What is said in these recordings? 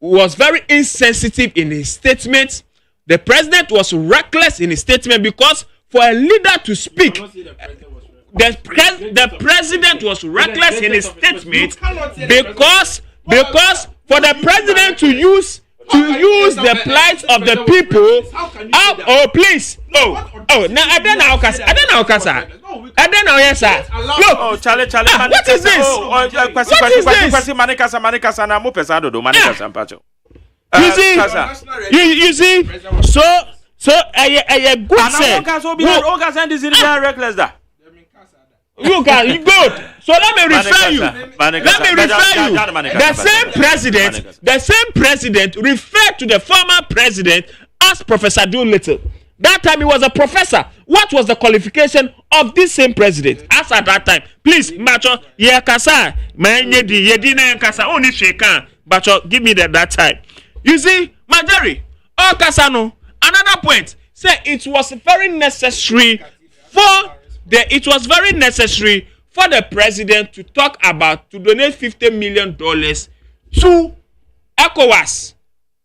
was very insensitive in his statement. The president was reckless in his statement because for a leader to speak, the president was reckless in his statement because for the president to use the plight of the people. Oh, please. Oh, now I don't know, Kasa. Yes, sir. Look. Oh, Charlie. What is this? What is this? You see? So a good say. You good. So let me refer you. The same president referred to the former president as Professor Doolittle. That time he was a professor. What was the qualification of this same president as at that time? Please, Macho, kasa. Only shaken. Macho, give me that time. You see, Majari, Kasano, another point, say it was very necessary for the president to talk about to donate $50 million to ECOWAS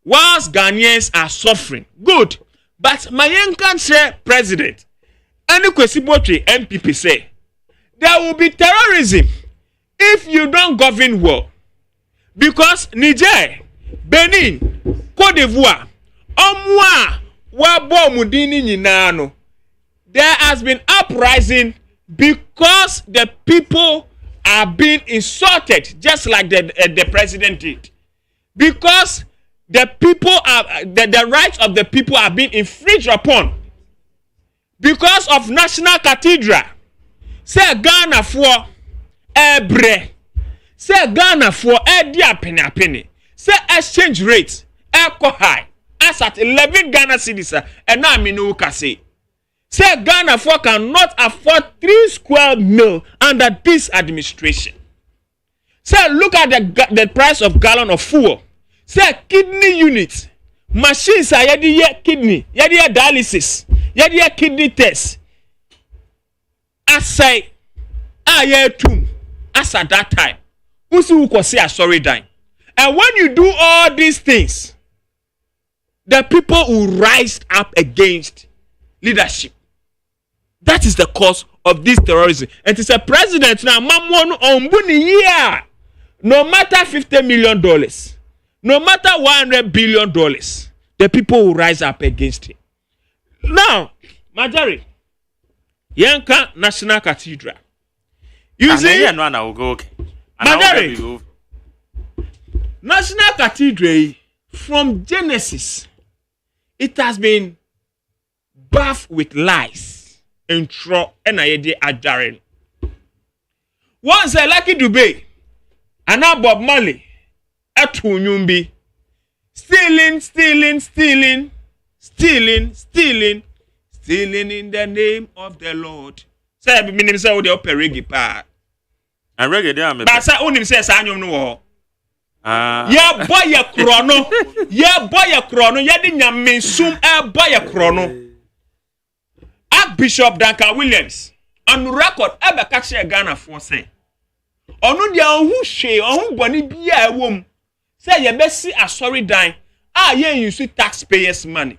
whilst Ghanaians are suffering. Good. But Mayenkan say, President, any Kwesibotri MPP say, there will be terrorism if you don't govern well. Because Niger, Benin, Cote d'Ivoire, there has been uprising because the people are being insulted, just like the president did. Because the people are the rights of the people are being infringed upon. Because of National Cathedral. Say Ghana for ebre. Say Ghana for penny. Say exchange rates echo high. As at 11 Ghana cedis and now no say. Say Ghana for cannot afford 3 square mil under this administration. Say look at the price of gallon of fuel. Say kidney unit. Machines are yadi kidney, yadi dialysis, yadi kidney test. As say too. As at that time. Usu uko say sorry dying. And when you do all these things, the people will rise up against leadership. That is the cause of this terrorism. And it's a president now, no matter $50 million, no matter $100 billion, the people will rise up against him. Now, Majari, Yanka National Cathedral. You see, Majari, National Cathedral, from Genesis, it has been bathed with lies. Intro and I did Adaren. Once I like it to be, and now Bob Marley, at Hunyumbi, stealing in the name of the Lord. Say, I mean, say, what the opera reggae pa. And reggae, damn it. But I only say, I don't know. Yeah, boy, a chrono. Yeah, boy, a chrono. Yeah, didn't mean soon, boy, a chrono. Bishop Duncan Williams on record ebe ka share Ghana for say onu dia ohu hwe ohu boni bia ewom say ye besi asori dan ye use taxpayers money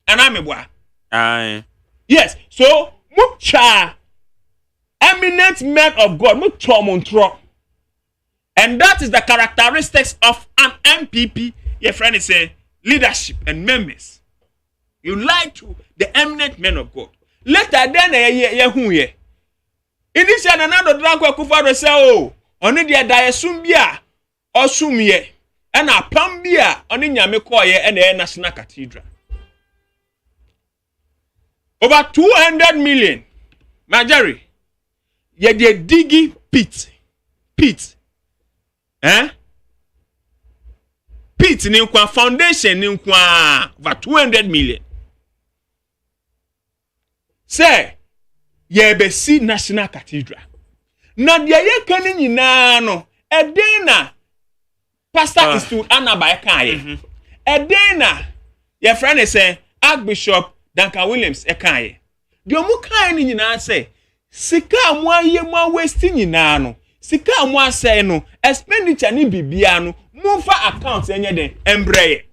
anamebwa yes so mucha eminent men of God mucho montro, and that is the characteristics of an MPP. Your friend is say leadership and members. You lie to the eminent men of God. Later then ye initially another drunk Kufa say oh oni dia diasum bia osum ye and a pam bia oni nyame koye and the National Cathedral. Over 200 million. Majari. Ye de digi pit. Pit ni kwa foundation ni kwa over 200 million. Say, ye be see National Cathedral. Na dia ye kani nyina no, edena Pastor Institute anaba ekaye. Edena your friend is say Archbishop Duncan Williams ekaye. Dio mu kan ni nyina say, sika amu aye mu waste nyina no. Sika amu asay no, expenditure ni bibia no, move for accounts enye den embreye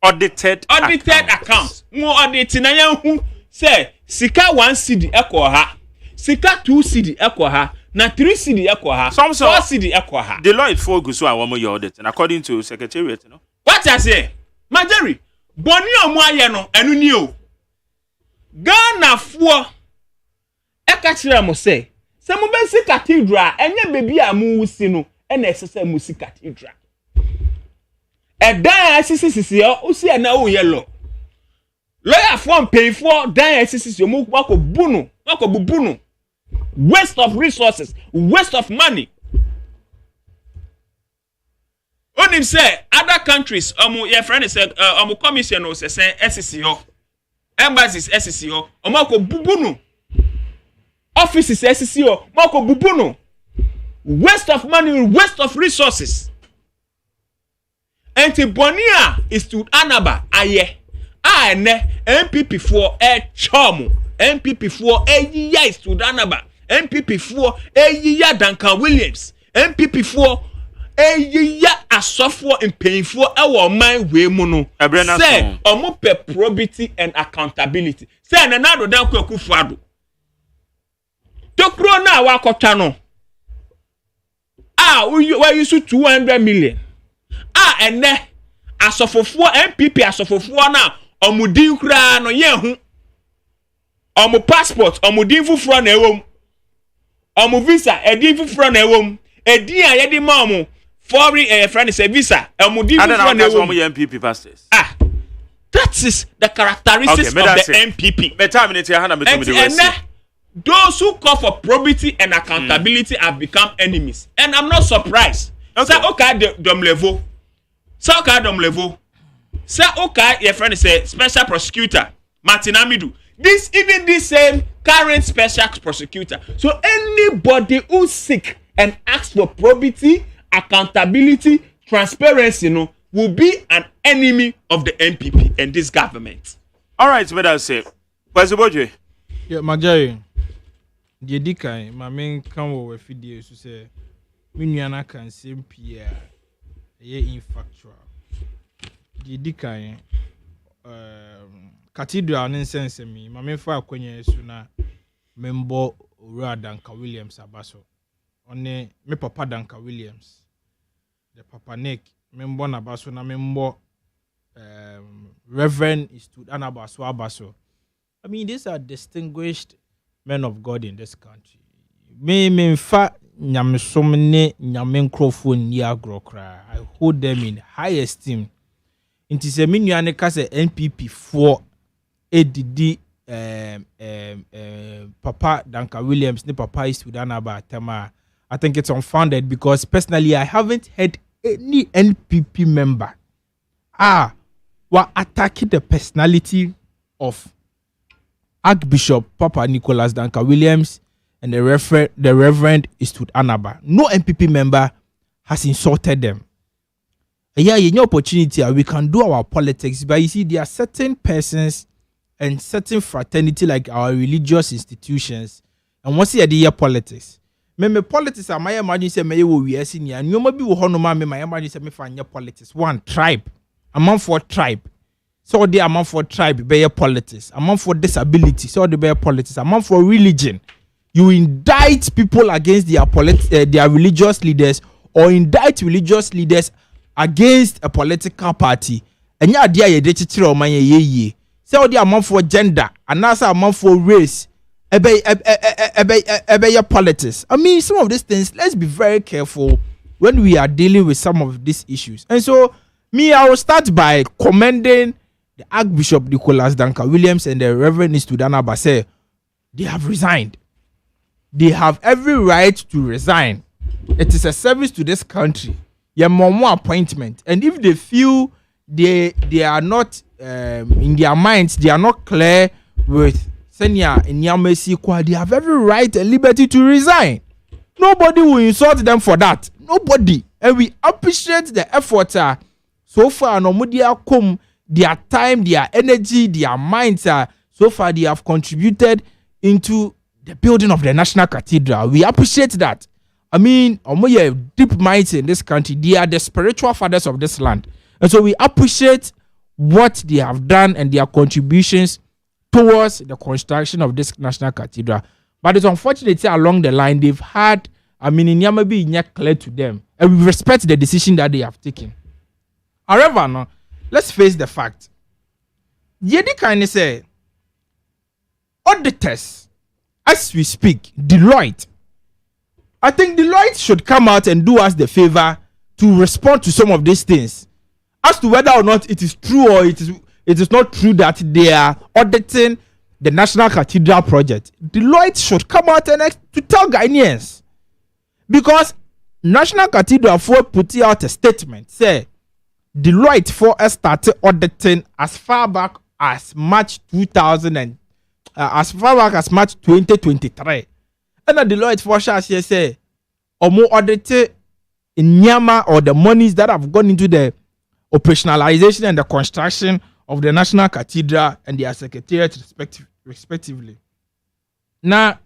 audited accounts mo audit na yan hu say sika 1 cedi ekọ ha sika 2 cedi ekọ ha na 3 cedi ekọ ha 4 cedi ekọ ha the law is for go so awon your audit and according to secretariat no what I say Majeri boni omo aye no enu ni o Ghana fo eka kire mo say se mo be si cathedral enye bebi a mu wusi no na esese mu si cathedral dan asisi o usi na o yellow lawyer form pay for dan asisi o mu kwako bunu kwako bubunu waste of resources waste of money onim say other countries your friend say commission o say SCC ho embassies SCC ho omako bubunu offices SCC ho mako bubunu waste of money waste of resources Antibonia is to anaba aye ene MPP for chomo MPP for eyiya is to anaba MPP for eyiya Duncan Williams MPP for eyiya asofo mpanyfo ewo man we mu no say omo pe probity and accountability say na nado dan ko akufuado tokro na wa kotwa no we use 200 million ene asofofo MPP asofofo na omudin kura no ye hu omu passport omudin fufuro na ewom omu visa edin fufuro na ewom edin a ye di ma omu foreign friend say visa omudin fufuro na ewom MPP pastors that is the characteristics of the MPP better minute here na me to the those who call for probity and accountability have become enemies and I'm not surprised say okay dom level say okay dom level say okay your friend say special prosecutor Martin Amidu this even this same current special prosecutor so anybody who seek and ask for probity accountability transparency no will be an enemy of the MPP and this government. All right, what I say where's the budget? Yeah, Majari the dikai my main come over video so say minuana can same Pierre in factual the dikai cathedral nonsense me my main for akwenye suna member Ura Duncan Williams abaso one me papa Duncan Williams the papa Nick member na baso na member Reverend Istud Anabaso abaso. I mean these are distinguished men of God in this country. Me fa nyamsomne nyamenkrofon ni agrokra. I hold them in high esteem. Inti se me nuane ka se NPP for ADD Papa Duncan Williams ni Papa is Sudanaba Tema. I think it's unfounded because personally I haven't heard any NPP member were attacking the personality of Archbishop Papa Nicholas Duncan Williams and the Reverend Istud Anaba. No MPP member has insulted them. Yeah, no opportunity we can do our politics, but you see, there are certain persons and certain fraternity like our religious institutions, and once you hear politics. Me politics are my imagine say me we see and you maybe will honor me my imagine say me find politics. One tribe, among for tribe. So the amount for tribe be politics, amount for disability, so the be politics, amount for religion. You indict people against their religious leaders or indict religious leaders against a political party. And ya dia ye de man ye. So the amount for gender, and also amount for race, ebe politics. I mean some of these things, let's be very careful when we are dealing with some of these issues. And so I will start by commending the Archbishop Nicholas Duncan Williams and the Reverend Istud Anaba say they have resigned. They have every right to resign. It is a service to this country. Your more appointment, and if they feel they are not in their minds, they are not clear with Senya and Yamesi, they have every right and liberty to resign. Nobody will insult them for that. Nobody, and we appreciate the effort. So far, no media come. Their time, their energy, their minds so far they have contributed into the building of the National Cathedral. We appreciate that. I mean, deep minds in this country. They are the spiritual fathers of this land. And so we appreciate what they have done and their contributions towards the construction of this national cathedral. But it's unfortunate along the line they've had, in Yamabi not clear to them. And we respect the decision that they have taken. However, no, let's face the fact. Yedi kind of say, auditors, as we speak, Deloitte. I think Deloitte should come out and do us the favor to respond to some of these things. As to whether or not it is true or it is not true that they are auditing the National Cathedral project. Deloitte should come out and to tell Ghanaians. Because National Cathedral for put out a statement, say, Deloitte for started auditing as far back as March 2023. And Deloitte for sure say, or more audited in Nyama or the monies that have gone into the operationalization and the construction of the National Cathedral and their secretariat respectively. Now,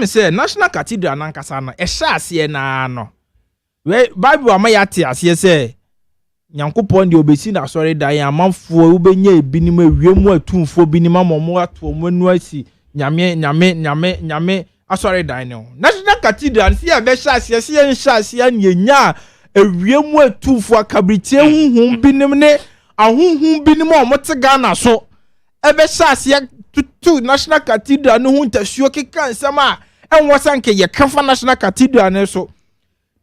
say National Cathedral nankasana ehya na no. We Bible amayate ase say Nyankopon de obesi na sorry dan amanfo ubenya ebinim awiemu atumfo binim amomo ato omanu asi nyame asori dan no. National Cathedral si abehya ase nyenya awiemu atumfo akabritie hunhum binim ne ahunhum binim omote Ghana so ebehya ase to National Cathedral no hu ntasuo keka nsama enwosanke ye kafa National Cathedral ne so.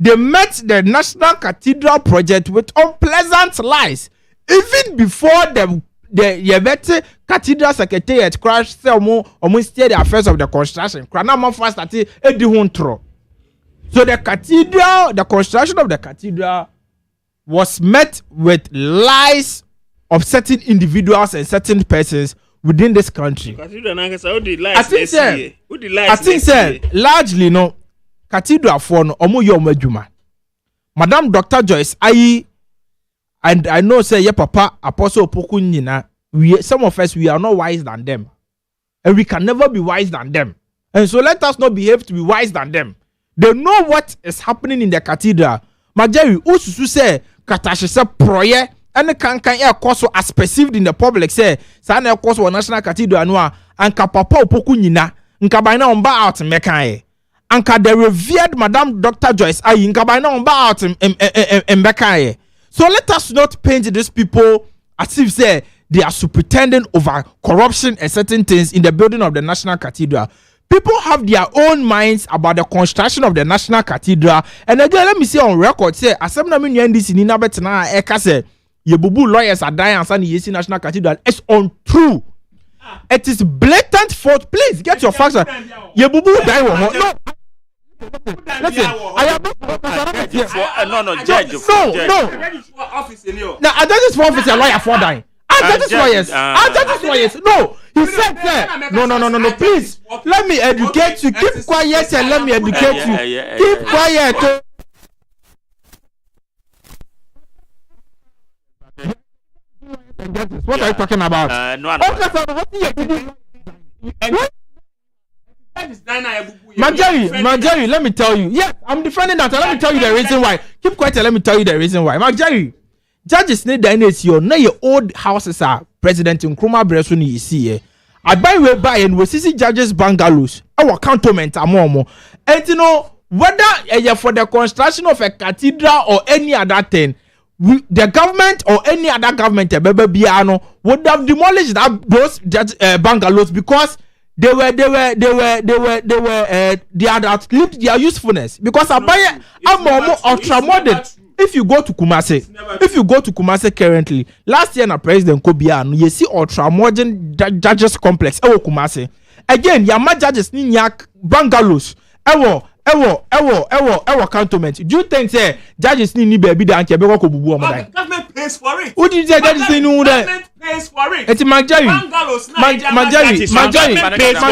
They met the National Cathedral project with unpleasant lies even before the Yebete Cathedral Secretariat crashed omo steer the affairs of the construction. Kranama first at edi huntro. So the construction of the cathedral was met with lies of certain individuals and certain persons within this country. I think largely no cathedral for no omo yo madwuma. Madam Dr. Joyce Ayi, and I know say your papa Apostle Opoku nyina, some of us we are not wise than them. And we can never be wise than them. And so let us not behave to be wise than them. They know what is happening in the cathedral. Majeri ususu say katashi se proye and can air course as perceived in the public say sana course wa National Cathedral anwa anka papa Opoku nyina nka by na mba out mekan anka the revered Madam Dr. Joyce Ayi nka by na mba out mekan. So let us not paint these people as if say they are pretending over corruption and certain things in the building of the National Cathedral. People have their own minds about the construction of the National Cathedral. And again, let me say on record, say, as some of this in Inabetana, Eka say, Yebubu lawyers are dying and saying Yesi National Cathedral. It's untrue. It is blatant fault. Please get your facts. Yebubu die. No. Listen, I am not judge. No. Now, I just for office a lawyer for dying. That is lawyers. No, he said that. No. Please, let me educate you. Keep quiet and let me educate you. Keep quiet. What are you talking about? Majari, let me tell you. Yeah, I'm defending that. Let me tell you the reason why. Keep quiet and let me tell you the reason why. Majari. Judges need the your na your old houses are President Nkrumah Bresuni you see. I buy and we see judges bungalows. Our cantonment amomo. And you know whether for the construction of a cathedral or any other thing, the government or any other government would have demolished those bungalows because they had outlived their usefulness. Because I buy ultra modern. If you go to Kumasi currently, last year na President Kobiano, you see ultra modern judges complex. Kumasi. Again, yama judges ni nyak bungalows. Ewo cantonment. Do you think say judges ni baby da anke be ko bubu omo government pays for it. Who did say judges ni no that? Government pays for it. Eti Majari. Government pays for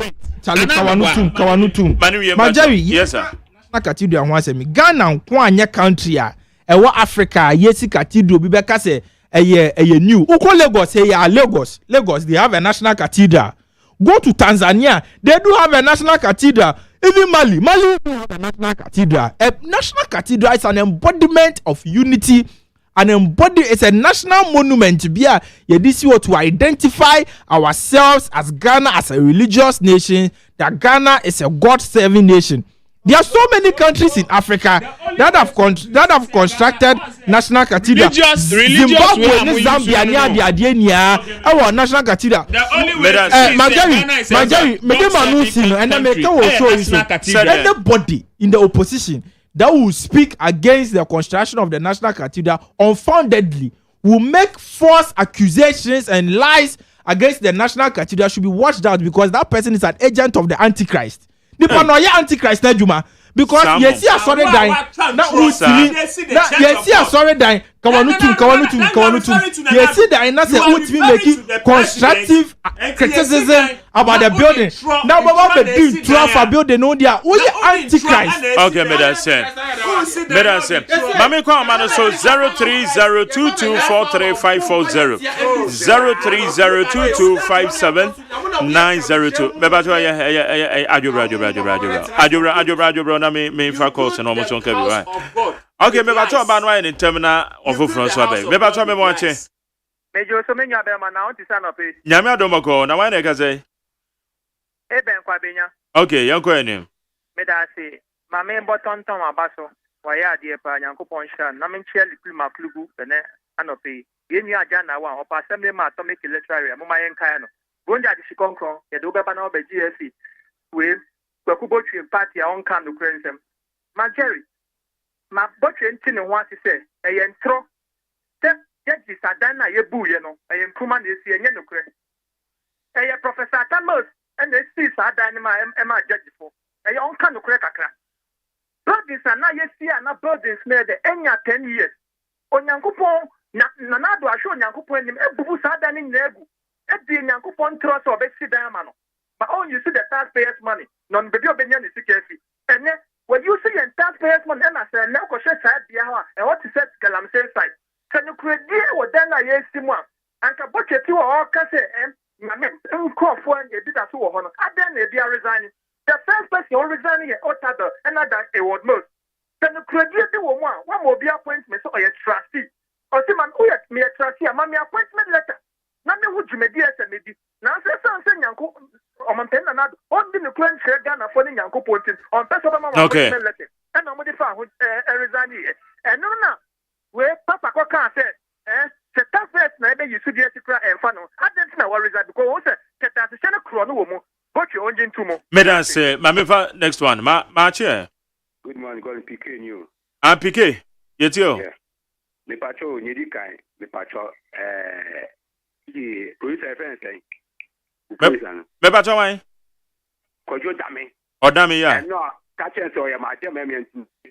it. Charlie Kawanutum. Majari. Yes sir. Cathedral ho asemi Ghana nko anya country a ewo Africa yesi cathedral bi beka se eye new uko Lagos Lagos they have a national cathedral Go to Tanzania, they do have a national cathedral. Even Mali do have a national cathedral. A national cathedral is an embodiment of unity. It's a national monument to be to identify ourselves as Ghana as a religious nation, that Ghana is a God-serving nation. There are so many countries in Africa that have constructed national cathedral. Zimbabwe, Zambia, our national cathedral. Anybody in the opposition that will speak against the construction of the national cathedral unfoundedly will make false accusations and lies against the national cathedral should be watched out, because that person is an agent of the Antichrist. The paranoia Antichrist na juma, because yes, he sorry dying. Now yes, he sorry dying. Come on, yes, he dying. That's ultimately making constructive criticism about the building. Now, Baba be doing for building on there. Who is Antichrist? Okay, Madam Sam. Mami kwa amano so 0302243540 0302257902. Bebato ajobra na me fa course na omo so nka bi wa. Okay, bebato aba no in terminal of François Bay. Bebato me mo ache. Mejo so menya be ma na on ti sana pe. Nyame adomako na wa na ka say. Eben kwa benya. Okay, yanko enim. Me da say mame botton ton abaso. Waya ade pa Nyankopon hira na me nche likulu maklugu bene anope yenu aja na wa opa assembly ma atomic electoral mo ma yenkan no bonja di sikonkron ye do beba na oba GSC we kwakubo twi party a onka no krensem ma Jerry ma botwe nti ne ho ase se eye ntro te jeji sadan na ye buye no eye nkuma na esi enye no kre eye Professor Tamos and the esi sadan ma ema jeji fo eye onka no kre kakra. Buildings are not yet see and buildings made the end 10 years. Onyankopon na do asho Onyankopon nim ebubu sadan ni negu. Ebi Onyankopon trust or be see diamond. But all you see the taxpayers' money. Non baby obenya ni sikesi. And when you see the taxpayers' money, and I say now ko share side dia ho. And what is that galamsey side? Can you create what then na yes simwa? And ka budget you all ka say na me nko fo and e bi da so wo ho no. Aden na e bi resign. The first person who resigned here, Otado, another award most. Then the credit one will be appointment so a trustee. Or see man, who me a trustee, a mammy appointment letter. Now me would you maybe as a lady. Now say something Yanko or Montana, only the current share Ghana for the Yanko Pontin on Pessoa appointment letter. And I'm with the resign here. And no, where Papa Coca said, the tax rate maybe you should get to cry and funnel. I didn't know what result because also the Santa Chrono. But you only two more. Madam say, Mamifa next one. Ma chair. Good morning, calling PK new. PK. Yet you. Yeah. Me patrol nyedi kai. Me patrol the police offense thing. Me patrol why? Kojo dame. O dame ya. No, catch and so ya ma dem me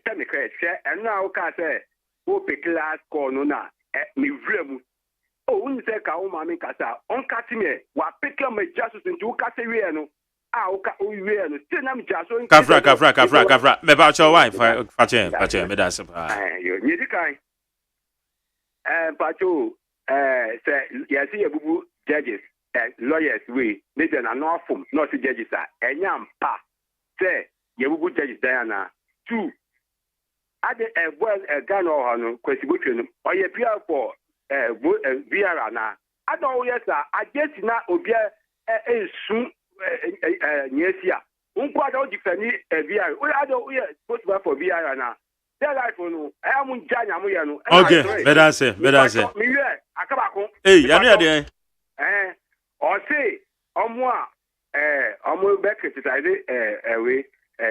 tell me credit. And now ka say who pick class call no na me vremu. Oh, when you say ka o mami kasa, on kati me wa pick me jasus into kase we no. We no. Still na me jaso. Kafra. Me patrol why? Fache, me da se pa. You nyedi kai. Patrol say yes see bubu judges lawyers we need an awful not judges enyam pa say ye bubu judges diana 2 ade well Ghana or no kwesibotwe no oye pia for biara na ado yes I just na obia esu nyesia unko ado difani biara we ado we supposed to for biara na life no am njanya mo ye no. Okay, better say me we akabako eh ya no ya de o say omo a omo be criticize we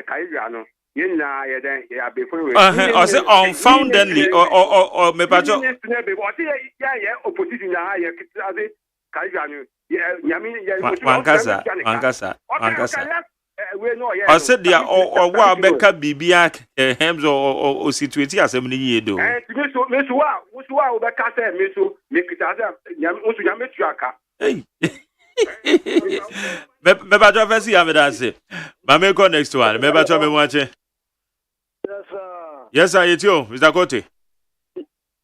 kaija no yina ye den ya be for we o say unfoundedly or me pacho o say ya opposition na ya criticize kaija no nyami ya wankasa I said there or wa beka bibia hems or situate asem ni yedo meso wa beka say meso mekitaza nyame tuaka hey me ba jo fesi ya me da say ma me go next one me ba jo me wache yes sir it you Mr. Kote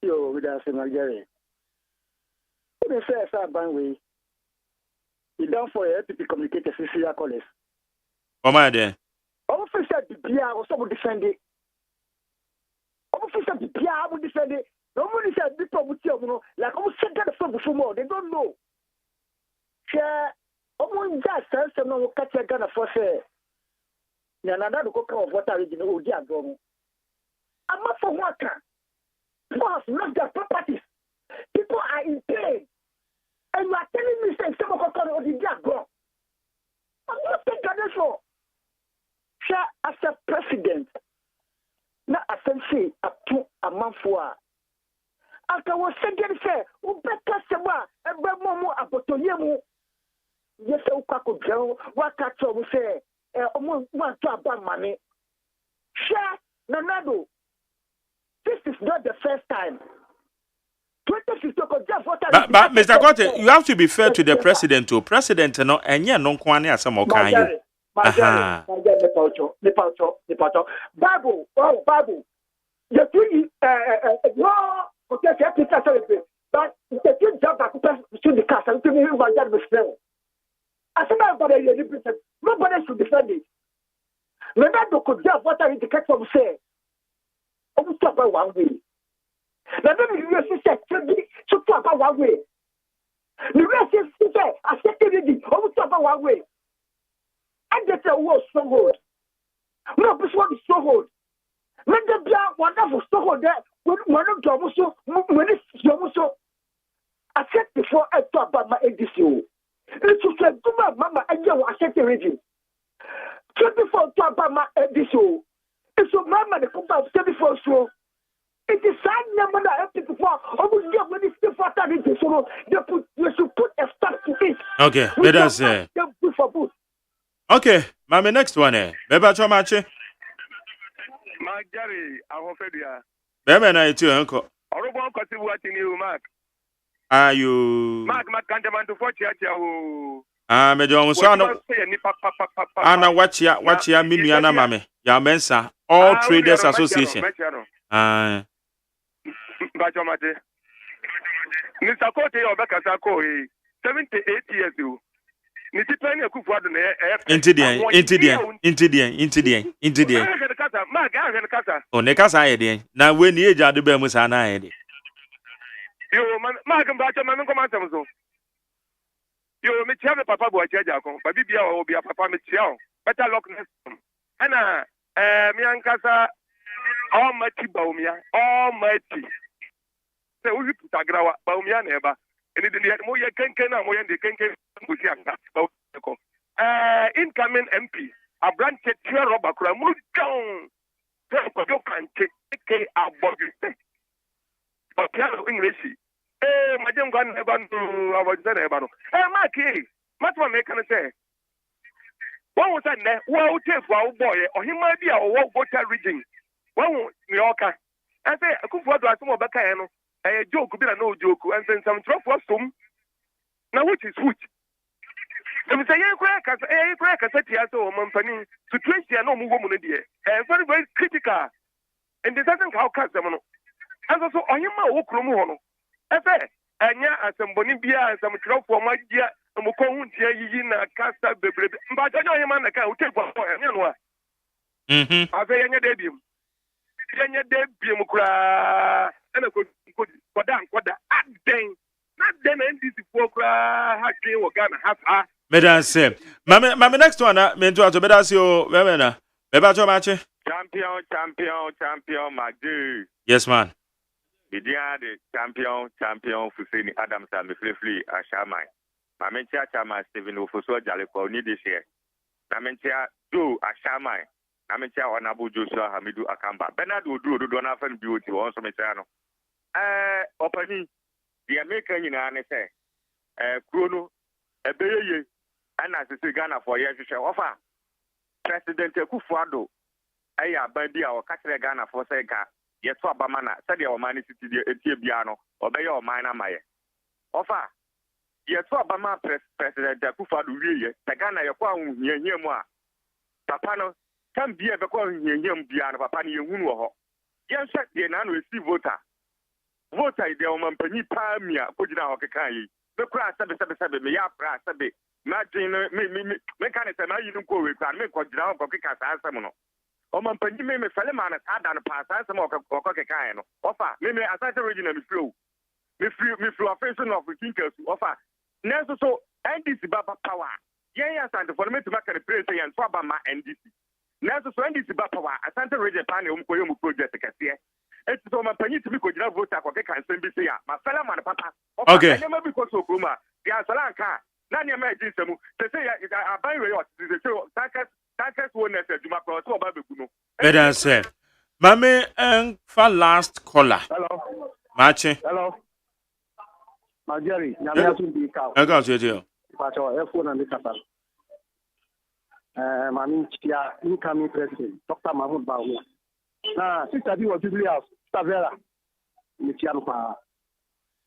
yo we da say Nigeria we say sir ban we You don't for a to communicate the CCR college. Oh my dear. Officer Bia was so defended. Officer Bia will defend it. Nobody said before with you, like almost said that for more. They don't know. Share almost just some no catch a gun for say. Nana do cook of water in the old dear drum. I'm not for water. Plus, not their properties. People are in pain. And you are telling me say some of the dear drum. I'm not taking that for. Share as a president. Na asensi atu amanfoa aka wo segere se wo beka seba ebe momo abotonye mu yese ukako gero waka to mu se omo wanto abamane share nanado. This is not the first time. 2016 but Mr. Kote, you have to be fair to the president too. President no enye no kwane asem okan you. Bible, Bible. The two no, okay, but the two jump back to the castle to me by that mistake. As nobody should defend it. Ronaldo could just what I indicate from say. Almost about one way. The university said to talk about one way. The rest is said, I said it almost about one way. And that's a war stronghold. No, this one is stronghold. When the black wonderful stronghold there, when one of them so, when it's so, I said before I talk about my ADCO. It's to say, Mama, and you are set the region. Just before talk about my ADCO. It's so Mama, the company of 74 so. It is sad number that people for almost get when it's still for that region. So you should put a stop to it. Okay, let us say. Okay, my next one Beba Chomachi. Magari, I hope you Beba na itu uncle. Orobon kosi watching you, Mark. Are you Mark Cantaman to 40 at you? me do so ana wachia minuana mame. Ya mensa all traders association. Bachomate. Mr. Kote Obeka Sako 78 years old. Nitipeni akufuado na Intidien. Mark aga kasa. O ne kasa ayede. Na we ni eja de ba mu sa na ayede. Yo man Mark mbacho man ko man so. Yo me chia papa bo chia ja ko. Ba bibia o bia papa me chia o. Better luck next time. Ana mi ankasa almighty baumia. Almighty. Se uzi putagrawa baumia na eba. Eni de mo ye kenken na mo ye de kenken busi anga. Incoming MP, a branch chair rubber kura mu down. You can take a body. But piano English. Madam gone to our Zenebano. Marky, what one may can say? What was that? Well, take for our boy, or he might be our water region. One New Yorker. I say, I could what some of Bacano. A joke could be a no joke, and then some drop for some. Now, which is which? If say crack as a so company situation no move woman dear. Very, very critical. And this doesn't how customer. As also on him okromo. Efe, anya asembonibia some crop for my dear and Mukontia Yina Casta Bebre. But I know him and I can't take one for him. I say any debium. Any debium cry and a good for damn what the dang. Not then and this for cry hacking or gonna have. Medan say, my next one, me to bedas yo, Wemena. Beba Chomachi. Champion, my dude. Yes, man. The champion, Fusini Adams and Flifley, Ashamai. Mamentia Chama, Stephen Ufoso Jalipo, need this year. Mamentia do Ashamai. Mamentia Onabu Joshua Hamidu Akamba. Bernard will do Donafan beauty, also Metano. Opening the American, you know, and say, Chrono, a bay. And as it's Ghana for years, you shall offer President Kufuado. I bandy our Catcher Ghana for Sega. Yes, for Bamana, study our money city, Etibiano, obey your minor Maya. Offer. Yes, for Bama President Kufuado, the Ghana, your quam, near moi. Papano, can be a calling him beyond Papani Wuno. Yes, the non receive voter. Voter, the Oman Penny Pamia, put in our Kakai. The crash 777, me up, Imagine me kind of say you don't go with me because you don't go kick us some no. O man panyi me fele man ada no pass some o keka no. Offer me aside original me flow. Me flow offension of thinkers offer. Next so NDC baba power. Yeah asante for me to make the place and so about my NDC. Next so NDC baba power asante region pan o mkoyo mu project kese. It's so man panyi to me ko jina vote ko keka nsem bi say ya. Ma fele man papa. Okay. And never because of Kuma. Dia salanka. Nani ama ejisemu. Say abai we what say tankers won't say Juma cross so ba beku no. Better say. Mame for last caller. Hello. Machi. Hello. Majeri, nyame asu bi ka. I got you. Pacho, phone and kasa. Mami chia incoming president, Dr. Mahmoud Bawu. Na sister bi was really house, Tavera. Ni chia no pa.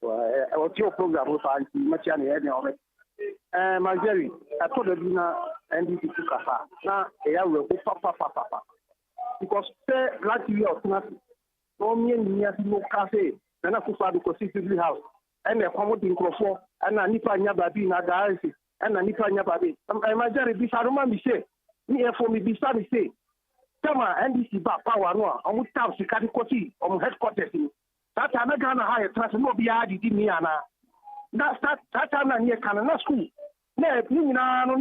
O ti o program o fa anti ma chia na e o me. Majeri, I told the na NDC to kasa. Na e ya we ko papa. Because last year of no me ni asi no cafe. Na kufa do ko civil house. And a commodity crofo, and a nipa nyababi na gaisi, and a nipa nyababi. Majari bisaruma mi say, me for me bisari say, Tama NDC back power no, on town Sikati Koti, on headquarters. That I'm gonna hire trust no be adi di me ana. That time na near Canada school. Ne, no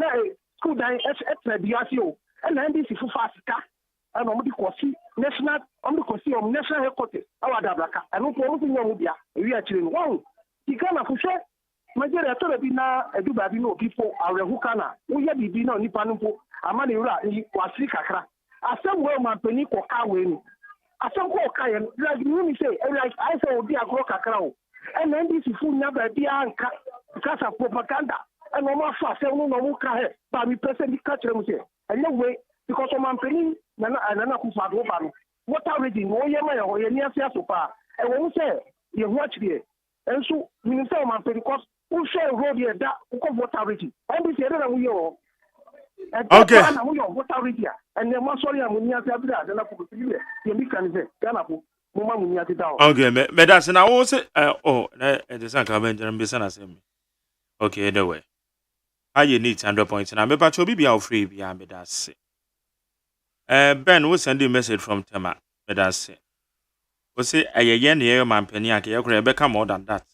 school die extra biasio, and NDC for fasika. And on the Kosi, national, on the Kosi, on national headquarters, our Dablaka, and no promoting your media, we are chilling one. Ikana fushe majere to be na eduba bi no people awehukana wo ye bibi na nipa no amane wura yi wasi kakra asem we man pani ko ka we ni asem ko ka ye like me say like I say obi agro kakra o and NDC fu nya ba bi anka because of propaganda and no ma fa say no no ka he ba mi pese bi ka kire mu say anyway because o man pani na ku fa do ba no what already no ye ma ye ni asia so pa e wo say ye hu akire. And so, Minister of Man because who share road here that who come voter ready. And this area we are. Okay. Voter ready. And the man sorry I'm near the other than I put you. You can say, Ganapu, Mumma Munyati down. Okay, me that's an hour. It is not coming and be sent. Okay, the way. How you need 100 points and I'm about to be out free beyond me. That's it. Ben will send you a message from Tema. That's it. We say a yen year man penny, I can become more than that.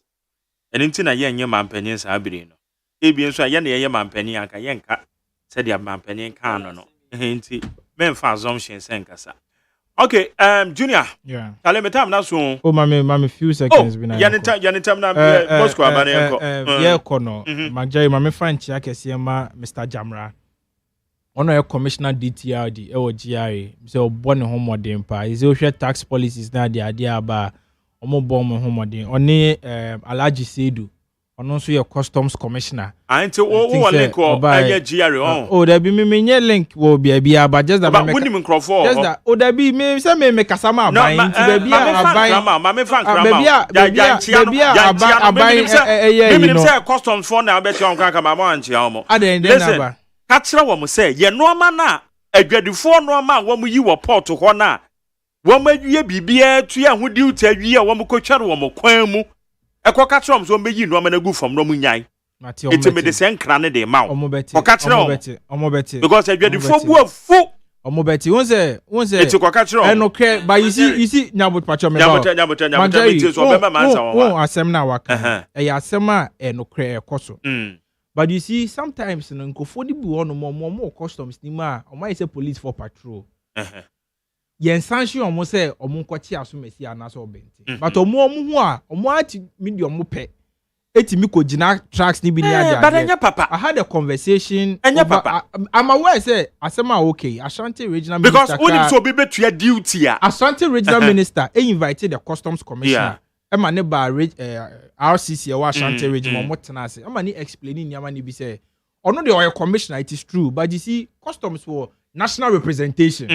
And in a yen man penny is Abirino. Ebian so a yen man penny, I can yanka, said your man penny can no. Hinty, men for assumption senkasa. Okay, Junior. Yeah. Tell me time now soon. Oh, mommy, few seconds. Yanitam na Moscow, yeah, Kono. Majay, mommy, French, Yakesiama, Mr. Jamra. Ono a commissioner DTRD or GRA so born home modern pa is social tax policies na the idea about omo born home modern oni Alaji Sedu ono so your customs commissioner anti wo link ko anya GRA oh there be me link wo be but just that me woni microphone just that oh there be me say me kasama abai nti be abai ma me fan krama abai me say customs for na be tia on kan ma ma antia omo listen Katra wo mo say ye normal na adwadifo normal wo mo yi wo port ho na wo ma wie bibia tua ho duty awie wo mo kotware wo mo kwan mu ekokatra mo so meyi normal na gu fam no mo nyan iti me de sen kra ne de ma wo kokatra omo beti because adwadifo bu afu omo beti won say iti kokatra no care but you see nyabot pacho me nyabot so be ma ansa wo asem na waka e ya asem a no care ekoso but you see, sometimes in Nkofodi be one more customs ni ma, or might say police for patrol. Yen sanction almost say or munkwati asumesi anaso benti. But omo ati medium mupe. Eti miko jina tracks ni bilia. But papa, I had a conversation. Papa, I'm aware say Asema okay. Ashanti regional because minister. Because only so be to your duty. Ashanti regional minister. He invited the customs commissioner. Emma ne ba RCC or Ashanti region or tenase. Emma ni explaining yama ni be say. Ono the oil commissioner it is true, but you see customs for national representation.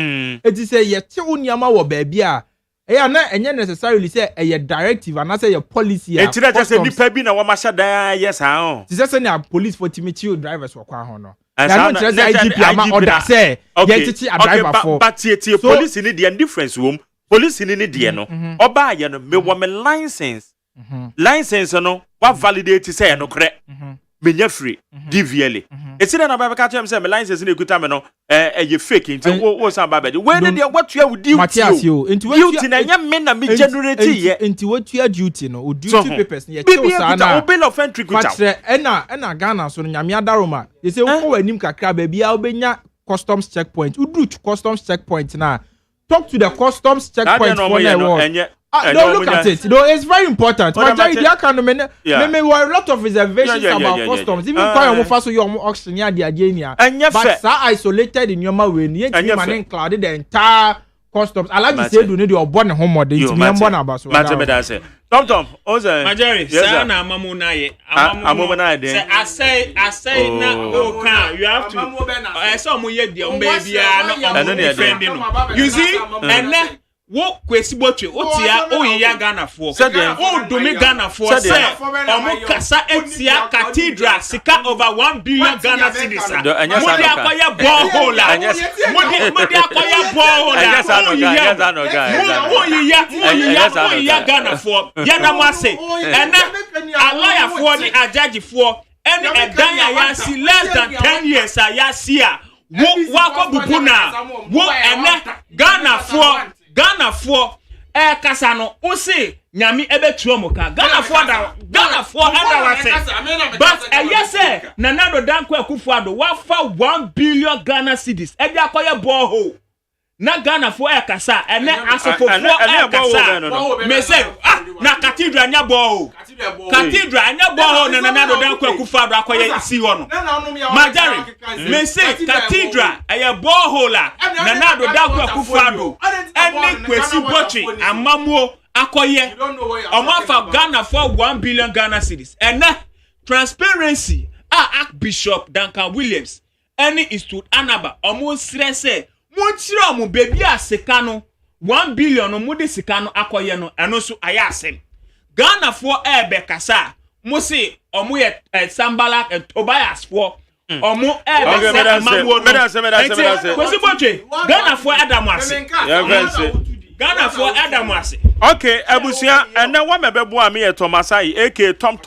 It is say yet unyama wo baby a. Na enye necessarily say a directive and say your policy. It just say nipa bi na wo ma sha da yes ha. It say na police for Timothy drivers for kwa ho no. Na no just IGP ama order say yetiti a driver for. But tie police ni the difference wo. Police ni de no oba ye no me wo me license license no wa validate say no kre menya free DVLA esi na ba ka chem say me license na ekuta me no you fake nti wo san ba be we dey what you duty Matthias yo nti duty na nya me na me generate ye nti what you duty no o duty papers na ye chew sana o bill of entry kuta ena Ghana so nyame adaroma ye say wo wanim kakra ba bia obenya customs checkpoint udu customs checkpoint na talk to the customs checkpoint for the no, look at it. No, it's very important. Me a lot of reservations about customs. Even when you first you auction here, the agenda. But so isolated in your way, you man clouded the entire customs. I like to say, do need your born home or the born about so. Tom, Ose. Majority, say na amamuna ye. Amamuna de. I say na okay, you have to. I saw mo ye de baby no defending. You see, and wo kwesi botwe otia oyiya Ghana for o domi Ghana for say omo kasa etia cathedral sika over 1 billion Ghana cedis modi akoya borehole modi akoya borehole oyiya Ghana for yana mo say ene alaya for the ajaji for any edanya ya si less than 10 years ya wo wakobubu na wo ene Ghana for kasa no o se nyame ebetuo muka Ghana for wase but yes na nado danko akufuado wafa 1 billion Ghana cedis e dia koye borehole na Ghana for kasa ene asofo kasa me say na cathedral nya borehole na nado danko akufuado akoye si hono Majari me say cathedral eye borehole na nado danko akufuado ene kwesi botwe amamuo akoye omafa Ghana for 1 billion Ghana cedis ene transparency Archbishop Duncan Williams ene Institute Anaba omo stress Montire omo baby aseka no 1 billion no mudi sika no akoye no eno so aya asem Ghana for ebe kasa mo se omo ye Sambala and Tobias for omo ebe se amawo no kwesi botwe Ghana for adamase Ghana for adamase okay abusia and then one mebebo am here Thomasai aka Tom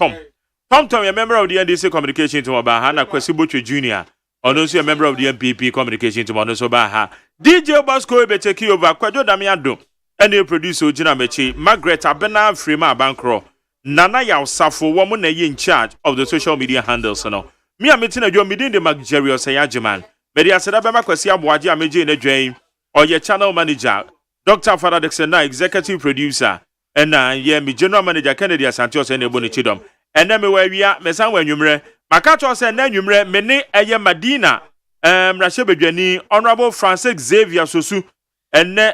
a member of the NDC communication to Obaha na kwesi botwe junior also a member of the MPP communication to Monoso Baha. DJ Bosco be take over Kwajo Damiado. And the producer Gina Mechi, Margaret Abena Frima Bankro, Nana Yausafo, woman in charge of the social media handles. No, me a meeting a job meeting the Magjerio say AGYEMAN. Medi Asadabama Kwasia Boadia Meji in a drain, or your channel manager, Dr. Father Dexena, executive producer, and me general manager Kennedy Santos and Bonichidom. And then we are Mesan when you Makato say na nwumre mene eye Madina Rashebedwani Honorable Francis Xavier Sosu ene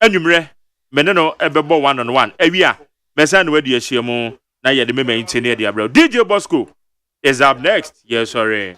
nwumre mene no ebebo 1-on-1 awia mesa na wadi ahyiemu na ye de me maintain e dia bro DJ Bosco is up next. Yes sorry.